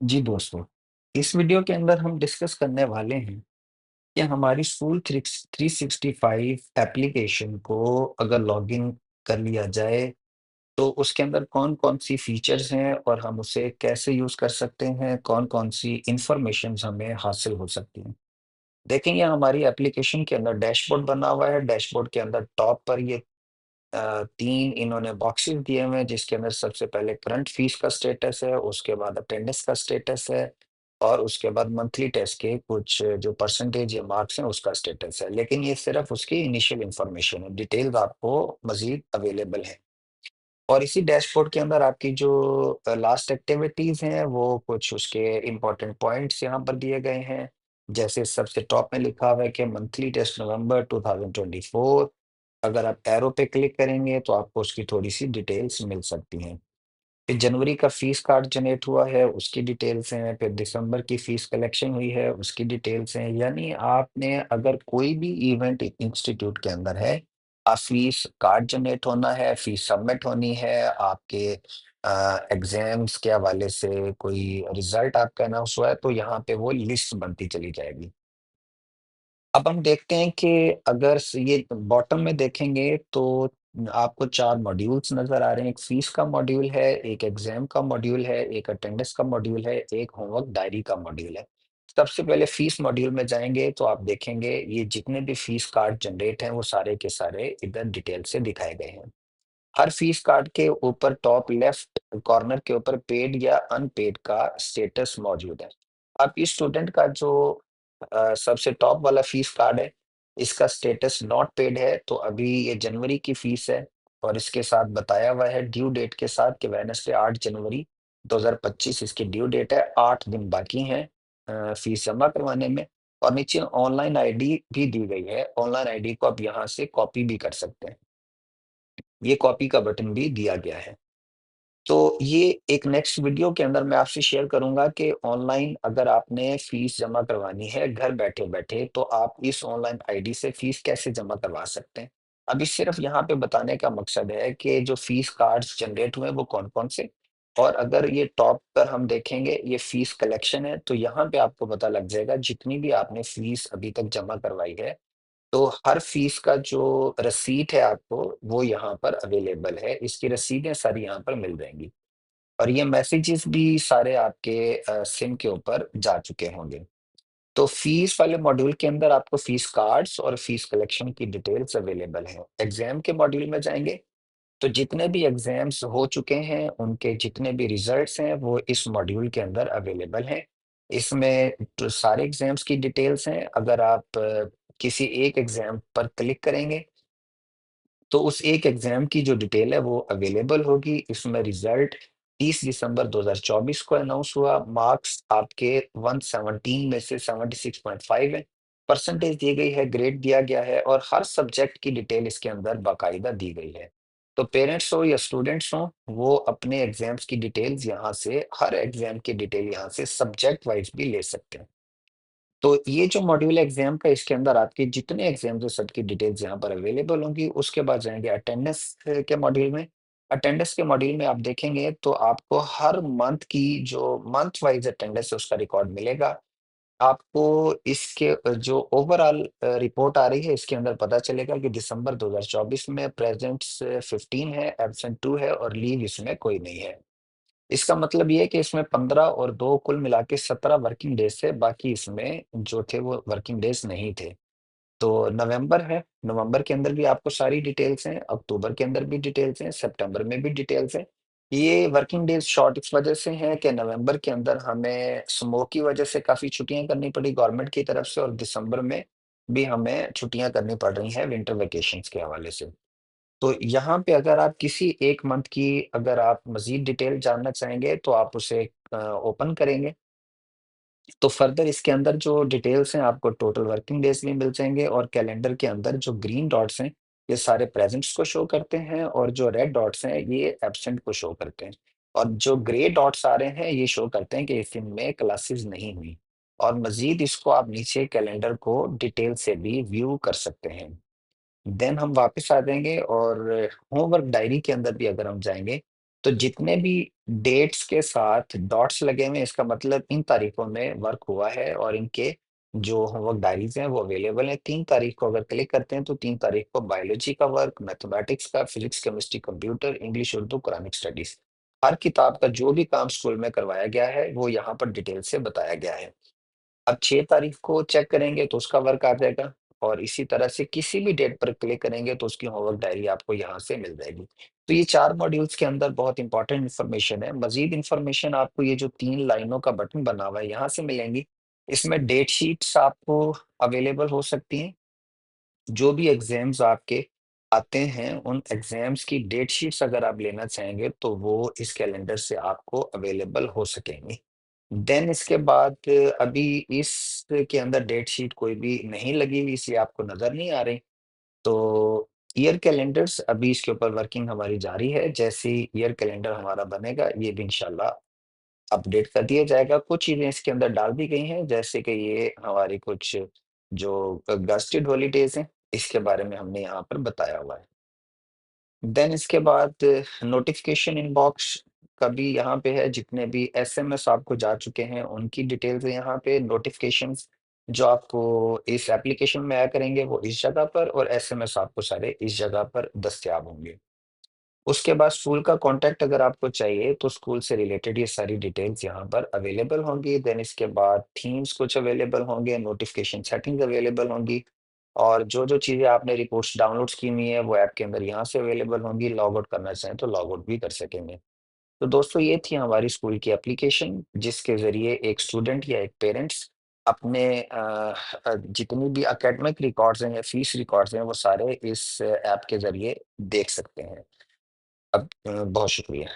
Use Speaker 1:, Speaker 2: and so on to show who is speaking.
Speaker 1: जी दोस्तों, इस वीडियो के अंदर हम डिस्कस करने वाले हैं कि हमारी स्कूल 365 एप्लीकेशन को अगर लॉगिन कर लिया जाए, तो उसके अंदर कौन-कौन सी फीचर्स हैं और हम उसे कैसे यूज़ कर सकते हैं, कौन-कौन सी इन्फॉर्मेशंस हमें हासिल हो सकती हैं। देखेंगे हमारी एप्लीकेशन के अंदर डैशबोर्ड बना हुआ है, डैशबोर्ड के अंदर टॉप पर ये 3 इन्होंने बॉक्सेस दिए हुए हैं जिसके अंदर सबसे पहले करंट फीस का स्टेटस है, उसके बाद अटेंडेंस का स्टेटस है और उसके बाद मंथली टेस्ट के कुछ जो परसेंटेज या मार्क्स हैं उसका स्टेटस है। लेकिन ये सिर्फ़ उसकी इनिशियल इन्फॉर्मेशन है, डिटेल्स आपको मज़ीद अवेलेबल हैं। और इसी डैशबोर्ड के अंदर आपकी जो लास्ट एक्टिविटीज़ हैं, वो कुछ उसके इम्पोर्टेंट पॉइंट्स यहाँ पर दिए गए हैं। जैसे सबसे टॉप में लिखा हुआ है कि मंथली टेस्ट नवंबर 2024। अगर आप एरो पे क्लिक करेंगे, तो आपको उसकी थोड़ी-सी डिटेल्स मिल सकती हैं। फिर जनवरी का फीस कार्ड जनरेट हुआ है, उसकी डिटेल्स हैं, फिर दिसंबर की फीस कलेक्शन हुई है, उसकी डिटेल्स हैं। यानी आपने अगर कोई भी इवेंट इंस्टीट्यूट के अंदर है, फीस कार्ड जनरेट होना है, फीस सबमिट होनी है, आपके एग्ज़ाम्स के हवाले से कोई रिज़ल्ट आपका अनाउंस हुआ है, तो यहाँ पे वो लिस्ट बनती चली जाएगी। अब हम देखते हैं कि अगर ये बॉटम में देखेंगे तो आपको 4 मॉड्यूल्स नज़र आ रहे हैं। एक फीस का मॉड्यूल है, एक एग्ज़ाम का मॉड्यूल है, एक अटेंडेंस का मॉड्यूल है, एक होमवर्क डायरी का मॉड्यूल है। सबसे पहले फीस मॉड्यूल में जाएँगे तो आप देखेंगे ये जितने भी फीस कार्ड जनरेट हैं वो सारे के सारे इधर डिटेल से दिखाए गए हैं। हर फीस कार्ड के ऊपर टॉप लेफ्ट कॉर्नर के ऊपर पेड या अनपेड का स्टेटस मौजूद है। आपकी स्टूडेंट का जो सबसे टॉप वाला फीस कार्ड है, इसका स्टेटस नॉट पेड है, तो अभी ये जनवरी की फीस है और इसके साथ बताया हुआ है ड्यू डेट के साथ कि वेडनेसडे 8 जनवरी 2025 इसकी ड्यू डेट है, 8 दिन बाकी हैं फीस जमा करवाने में और नीचे ऑनलाइन आईडी भी दी गई है। ऑनलाइन आईडी को आप यहाँ से कॉपी भी कर सकते हैं। ये कॉपी का बटन भी दिया गया है। तो ये एक नेक्स्ट वीडियो के अंदर मैं आपसे शेयर करूँगा कि ऑनलाइन अगर आपने फीस जमा करवानी है घर बैठे-बैठे, तो आप इस ऑनलाइन आईडी से फीस कैसे जमा करवा सकते हैं। अभी सिर्फ़ यहाँ पे बताने का मकसद है कि जो फीस कार्ड्स जनरेट हुए हैं वो कौन-कौन से और अगर ये टॉप पर हम देखेंगे ये फीस कलेक्शन है, तो यहाँ पे आपको पता लग जाएगा जितनी भी आपने फीस अभी तक जमा करवाई है तो हर फ़ीस का जो रसीद है आपको, वो यहाँ पर अवेलेबल है। इसकी रसीदें सारी यहाँ पर मिल जाएँगी और ये मैसेजेस भी सारे आपके सिम के ऊपर जा चुके होंगे। तो फ़ीस वाले मॉड्यूल के अंदर आपको फ़ीस कार्ड्स और फ़ीस कलेक्शन की डिटेल्स अवेलेबल हैं। एग्ज़ाम के मॉड्यूल में जाएँगे, तो जितने भी एग्ज़ाम्स हो चुके हैं, उनके जितने भी रिज़ल्ट्स हैं, वो इस मॉड्यूल के अंदर अवेलेबल हैं। इसमें तो सारे एग्ज़ाम्स की डिटेल्स हैं। अगर आप किसी एक एग्ज़ाम पर क्लिक करेंगे, तो उस एक एग्ज़ाम की जो डिटेल है, वो अवेलेबल होगी। इसमें रिज़ल्ट 30 दिसंबर 2024 को अनाउंस हुआ। मार्क्स आपके 117 में से 76.5 है। परसेंटेज दी गई है, ग्रेड दिया गया है और हर सब्जेक्ट की डिटेल इसके अंदर बाकायदा दी गई है। तो पेरेंट्स हो या स्टूडेंट्स हों, वो अपने एग्ज़ाम्स की डिटेल्स यहाँ से हर एग्ज़ाम की डिटेल यहाँ से सब्जेक्ट वाइज़ भी ले सकते हैं। तो ये जो मॉड्यूल है एग्ज़ाम का इसके अंदर आपके जितने एग्ज़ाम्स हैं सबकी डिटेल्स यहाँ पर अवेलेबल होंगी। उसके बाद जाएँगे अटेंडेंस के मॉड्यूल में। अटेंडेंस के मॉड्यूल में आप देखेंगे तो आपको हर मंथ की जो मंथ वाइज़ अटेंडेंस है उसका रिकॉर्ड मिलेगा। आपको इसके जो ओवरऑल रिपोर्ट आ रही है इसके अंदर पता चलेगा कि दिसंबर 2024 में प्रेज़ेंट्स 15 है, एब्सेंट 2 है और लीव इसमें कोई नहीं है। इसका मतलब ये है कि इसमें 15 और 2 कुल मिला के 17 वर्किंग डेज़ थे, बाकी इसमें जो थे वो वर्किंग डेज़ नहीं थे। तो नवंबर है, नवंबर के अंदर भी आपको सारी डिटेल्स हैं, अक्टूबर के अंदर भी डिटेल्स हैं, सितंबर में भी डिटेल्स हैं। ये वर्किंग डेज़ शॉर्ट इस वजह से हैं कि नवंबर के अंदर हमें स्मोक की वजह से काफ़ी छुट्टियाँ करनी पड़ी गवर्नमेंट की तरफ से और दिसंबर में भी हमें छुट्टियाँ करनी पड़ रही हैं विंटर वैकेशंस के हवाले से। तो यहाँ पे अगर आप किसी एक मंथ की अगर आप मज़ीद डिटेल जानना चाहेंगे तो आप उसे ओपन करेंगे। तो फर्दर इसके अंदर जो डिटेल्स हैं आपको टोटल वर्किंग डेज़ भी मिल जाएँगे और कैलेंडर के अंदर जो ग्रीन डॉट्स हैं, ये सारे प्रेज़ेंट्स को शो करते हैं और जो रेड डॉट्स हैं ये एब्सेंट को शो करते हैं। और जो ग्रे डॉट्स आ रहे हैं ये शो करते हैं कि इस दिन में क्लासेस नहीं हुई। और मज़ीद इसको आप नीचे कैलेंडर को डिटेल से भी व्यू कर सकते हैं। देन हम वापस आ जाएँगे और होमवर्क डायरी के अंदर भी अगर हम जाएँगे, तो जितने भी डेट्स के साथ डॉट्स लगे हुए हैं, इसका मतलब इन तारीखों में वर्क हुआ है और इनके जो होमवर्क डायरीज हैं वो अवेलेबल हैं। 3 तारीख को अगर क्लिक करते हैं तो 3 तारीख को बायोलॉजी का वर्क, मैथमेटिक्स का, physics, chemistry, computer, English, Urdu, Quranic studies, हर किताब का जो भी काम स्कूल में करवाया गया है वो यहाँ पर डिटेल से बताया गया है। अब 6 तारीख को चेक करेंगे तो उसका वर्क आ जाएगा और इसी तरह से किसी भी डेट पर क्लिक करेंगे तो उसकी होमवर्क डायरी आपको यहाँ से मिल जाएगी। तो ये 4 मॉड्यूल्स के अंदर बहुत इंपॉर्टेंट इन्फॉर्मेशन है। मज़ीद इन्फॉर्मेशन आपको ये जो 3 लाइनों का बटन बना हुआ है यहाँ से मिलेंगी। इसमें डेट शीट्स आपको अवेलेबल हो सकती हैं। जो भी एग्ज़ाम्स आपके आते हैं, उन एग्ज़ाम्स की डेट शीट्स अगर आप लेना चाहेंगे, तो वो इस कैलेंडर से आपको अवेलेबल हो सकेंगी। देन इसके बाद अभी इसके अंदर डेट शीट कोई भी नहीं लगी हुई, इसलिए आपको नज़र नहीं आ रही। तो ईयर कैलेंडर्स अभी इसके ऊपर वर्किंग हमारी जारी है। जैसे ही ईयर कैलेंडर हमारा बनेगा, ये भी इंशाल्लाह अपडेट कर दिया जाएगा। कुछ चीज़ें इसके अंदर डाल दी गई हैं, जैसे कि ये हमारी कुछ जो गस्टेड हॉलिडेज़ हैं, इसके बारे में हमने यहाँ पर बताया हुआ है। देन इसके बाद नोटिफ़िकेशन इनबॉक्स का भी यहाँ पे है, जितने भी एसएमएस आपको जा चुके हैं, उनकी डिटेल्स है यहाँ पे। नोटिफ़िकेशंस जो आपको इस एप्लीकेशन में आया करेंगे, वो इस जगह पर, और एसएमएस आपको सारे इस जगह पर दस्तयाब होंगे। उसके बाद स्कूल का कॉन्टैक्ट अगर आपको चाहिए, तो स्कूल से रिलेटेड ये सारी डिटेल्स यहाँ पर अवेलेबल होंगी। देन इसके बाद थीम्स कुछ अवेलेबल होंगे, नोटिफ़िकेशन सेटिंग्स अवेलेबल होंगी, और जो-जो चीज़ें आपने रिपोर्ट्स डाउनलोड्स की हुई हैं, वो ऐप के अंदर यहाँ से अवेलेबल होंगी। लॉग आउट करना चाहें तो लॉग आउट भी कर सकेंगे। तो दोस्तों, ये थी हमारी स्कूल की एप्लीकेशन, जिसके ज़रिए एक स्टूडेंट या एक पेरेंट्स अपने जितनी भी एकेडमिक रिकॉर्ड्स हैं या फीस रिकॉर्ड्स हैं, वो सारे इस ऐप के ज़रिए देख सकते हैं। बहुत शुक्रिया।